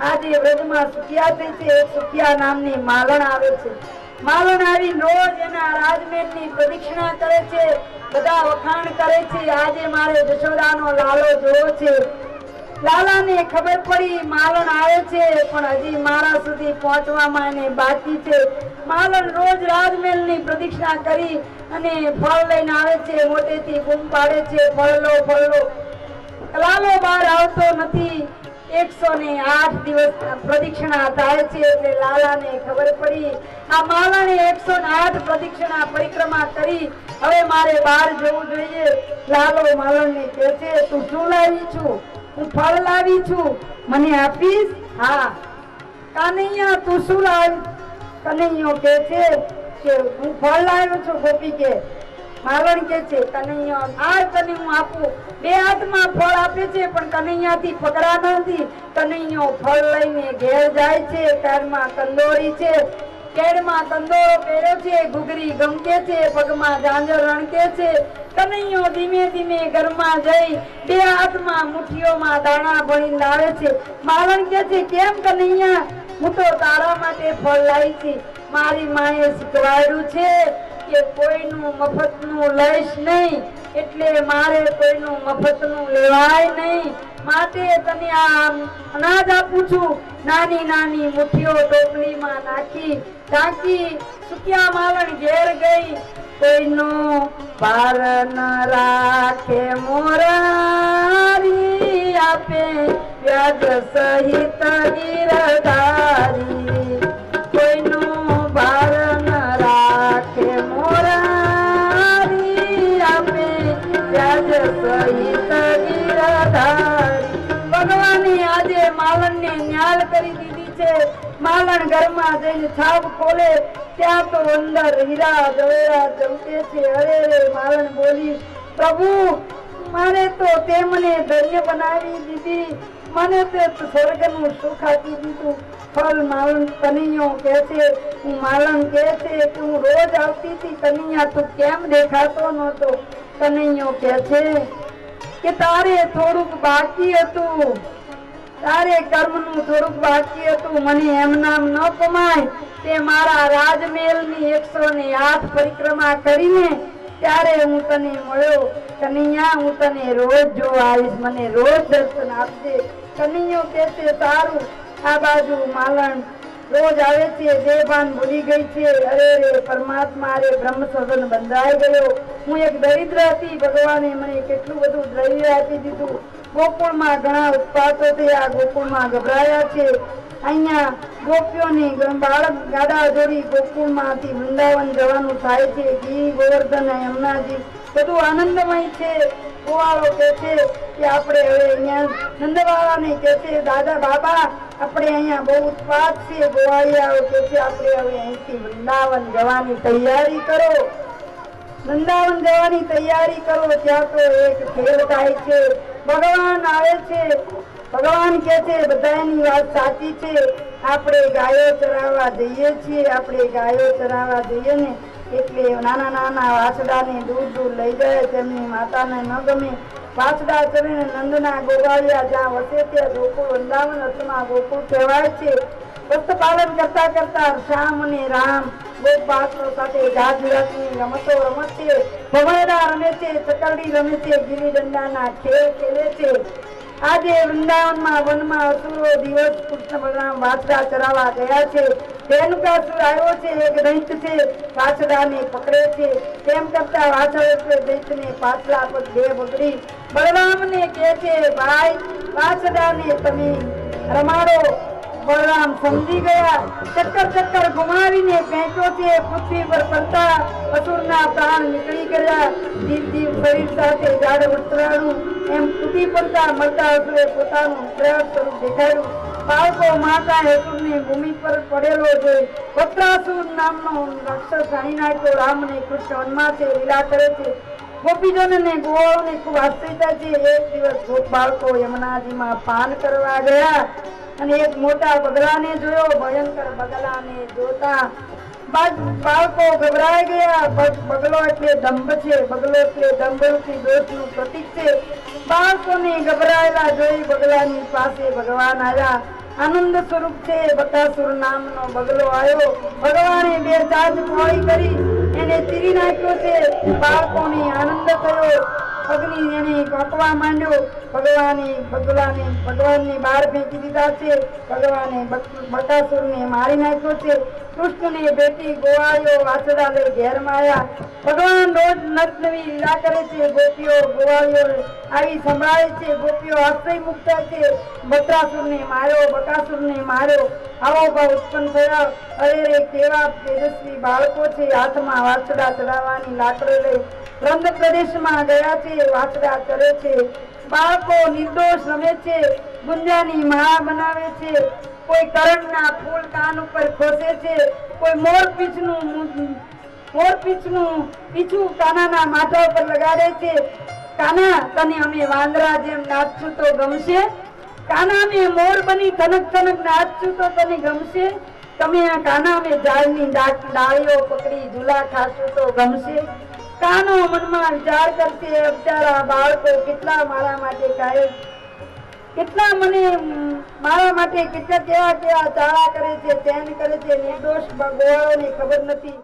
આજે વ્રજમાં સુખિયા થઈ છે. એક સુખિયા નામની માલણ આવે છે. માલણ આવી રોજ એના રાજમહેલની પ્રદક્ષિણા કરે છે, બધા વખાણ કરે છે. આજે મારે જશોદાનો લાલો જોવો છે. લાલાને ખબર પડી માલણ આવે છે, પણ હજી મારા સુધી પહોંચવામાં એને બાકી છે. માલણ રોજ રાજમહેલની પ્રદક્ષિણા કરી અને ફળ લઈને આવે છે. મોટેથી બૂમ પાડે છે, ફળ લો, ફળ લો. લાલો બહાર આવતો નથી. 108 દિવસ પ્રદક્ષિણા થાય છે એટલે લાલાને ખબર પડી આ માલણે 108 પ્રદક્ષિણા પરિક્રમા કરી, હવે મારે બહાર જવું જોઈએ. લાલો માલણને કહે છે, તું શું લાવી છું? હું ફળ લાવી છું, મને આપીશ? હા. કનૈયા તું શું લાવી? કનૈયો કહે છે કે હું ફળ લાવ્યો છું. ગોપી કે માલણ કે છે કનૈયો આ તને હું આપું. બે હાથમાં ફળ આપે છે પણ કનૈયાથી પકડા નથી. કનૈયો ફળ લઈને ઘેર જાય છે. કારમાં કંદોરી છે, કેડમાં કંદોરો પહેર્યો છે, ઘૂઘરી ગમકે છે, પગમાં ઝાંઝર રણકે છે. કનૈયો ધીમે ધીમે ઘરમાં જઈ બે હાથમાં મુઠ્ઠીઓમાં દાણા ભરીને લાવે છે. માલણ કે છે કેમ કનૈયા? હું તો તારા માટે ફળ લાવી છું. મારી માએ શીખવાડ્યું છે કે કોઈનું મફતનું લઈશ નહીં, એટલે મારે કોઈનું મફતનું લેવાય નહીં. માટે તને આ અનાજ આપું છું. નાની નાની મુઠ્ઠીઓ ટોપલીમાં નાખી ઢાંકી સુખિયા માલણ ઘેર ગઈ. કોઈનો ભાર ન રાખે મોરારી, આપે વ્યાજ સહિત ગીરધારી. કોઈનો ભાર ન રાખે મોરારી, આપે વ્યાજ સહિત ગીરધારી. ભગવાને આજે માલણને ન્યાલ કરી દીધી છે. માલણ ઘરમાં જઈને છાપ ખોલે ત્યાં તો અંદર હીરા જવેરા ચમકે છે. અરે રે માલણ બોલી, પ્રભુ મારે તો તે મને ધન્ય બનાવી દીધી, મને તે સ્વર્ગનું સુખ આપી દીધું. ફળ માલણ કનૈયો કહે છે, હું માલણ કહે છે કે હું રોજ આવતી હતી, કનૈયા તું કેમ દેખાતો નહોતો? કનૈયો કહે છે કે તારે થોડુંક બાકી હતું, તારે કર્મનું થોડુંક બાકી હતું. મને એમ નામ ન કમાય. તે મારા રાજમહેલની 108 પરિક્રમા કરીને ત્યારે હું તને મળ્યો. કનૈયા હું તને રોજ જોવા આવીશ, મને રોજ દર્શન આપજે. કનૈયો કહે છે સારું. આ બાજુ માલણ રોજ આવે છે, દેહભાન ભૂલી ગઈ છે. અરે રે પરમાત્મા રે બ્રહ્મ સદન બંધાઈ ગયો. હું એક દરિદ્ર હતી, ભગવાને મને કેટલું બધું દ્રવ્ય આપી દીધું. ગોકુળમાં ઘણા ઉત્પાતો થયા, ગોકુળમાં ગભરાયા છે. અહીંયા ગોપીઓની બાળક ગાડા જોડી ગોકુળમાંથી વૃંદાવન જવાનું થાય છે. ગીરી ગોવર્ધન યમુનાજી બધું આનંદમય છે. ગોવાળો કે છે કે આપણે હવે અહીંયા નંદબાવાને કે છે દાદા બાબા આપણે અહીંયા બહુ ઉત્પાત છે. ગોવાળિયાઓ કે છે આપણે હવે અહીંથી વૃંદાવન જવાની તૈયારી કરો, વૃંદાવન જવાની તૈયારી કરો. ત્યાં તો એક ખેલ થાય છે. ભગવાન આવે છે. ભગવાન કે છે બધાની વાત સાચી છે. આપણે ગાયો ચરાવવા જઈએ છીએ, આપણે ગાયો ચરાવવા જઈએ ને એટલે નાના નાના વાછડાને દૂર દૂર લઈ જાય. તેમની માતાને ન ગમે. વાછડા ચરીને નંદના ગોવાળિયા જ્યાં વસે ત્યાં ગોકુળ વૃંદાવન અર્થમાં ગોકુળ કહેવાય છે. વ્રત પાલન કરતા કરતા શ્યામ અને રામ ગોપ બાળકો સાથે જાત જાતની રમતો રમે છે. ભમરડા રમે છે, ચકરડી રમે છે, ગીલી દંડાના ખેલ ખેલે છે. આજે વૃંદાવનમાં વનમાં અસુરો દિવસ કૃષ્ણ બલરામ વાછડા ચરાવવા ગયા છે. રેણુકાસુર આવ્યો છે, એક દૈત છે, વાછડાને પકડે છે. તેમ કરતા વાછડ દૈતને પાછલા પર બે પકડી બલરામને કહે છે ભાઈ વાછડાને તમે રમાડો. બલરામ સમજી ગયા. ચક્કર ચક્કર ઘુમાવીને ફેંક્યો છે. પૃથ્વી પર પડતા અસુરના પ્રાણ નીકળી ગયા. જીવ જીવ શરીર સાથે ઝાડ વસ્ત્રાણું એમ તૂટી પડતા મળતા અસુરે પોતાનું પ્રયાસ સ્વરૂપ દેખાડ્યું. બાળકો માતા અસુરને ભૂમિ પર પડેલો જોઈ વક્રાસુર નામનો રાક્ષસ જાણી નાખ્યો. રામ અને કૃષ્ણ વનમાં છે, લીલા કરે છે. ગોપીજનોને ગોવાળોને ખૂબ આશ્ચર્ય છે. એક દિવસ ગોપ બાળકો યમુનાજીમાં પાન કરવા ગયા અને એક મોટા બગલાને જોયો. ભયંકર બગલાને જોતા બાળકો ગભરાઈ ગયા. બગલો એટલે દંભ છે, બગલો એટલે દંભરૂપી દોષનું પ્રતીક છે. બાળકોને ગભરાયેલા જોઈ બગલાની પાસે ભગવાન આવ્યા. આનંદ સ્વરૂપ છે બકાસુર નામનો બગલો આવ્યો ભગવાને બે ચાંદ પોળી કરી એને ચીરી નાખ્યો છે બાળકોને આનંદ થયો અગ્નિ એને કોકવા માંડ્યો ભગવાનને બહાર ફેંકી દીધા છે ભગવાને બકાસુરને મારી નાખ્યો છે કૃષ્ણને બેટી ગોવાળીઓ વાછડા લઈ ઘેરમાં આવ્યા ભગવાન રોજ નવી લીલા કરે છે ગોપીઓ ગોવાળીઓ આવી સંભળાય છે ગોપીઓ આશ્રય મુક્ત છે બકાસુરને માર્યો આવો ભાવ ઉત્પન્ન થયા અરે રે કેવા તેજસ્વી બાળકો છે હાથમાં વાછડા ચડાવવાની લાકડો લઈ રંગ પ્રદેશમાં ગયા છે વાછડા ચરે છે બાળકો નિર્દોષ રમે છે ગુંજાની માળા બનાવે છે કોઈ કરણના ફૂલ કાન ઉપર ખોસે છે કોઈ મોરપીંછનું પીછું કાનાના માથા ઉપર લગાડે છે કાના તને અમે વાંદરા જેમ નાચશું તો ગમશે કાના અમે મોર બની થનક થનક નાચશું તો તને ગમશે તમે કાના અમે ઝાડની ડાળીઓ પકડી ઝૂલા ખાશું તો ગમશે કાનો મનમાં વિચાર કરશે બિચારા બાળકો કેટલા મારા માટે કાયમ કેટલા મને મારા માટે કેટલા કેવા ચાળા કરે છે ચેન કરે છે નિર્દોષ ગોવાળોને ખબર નથી।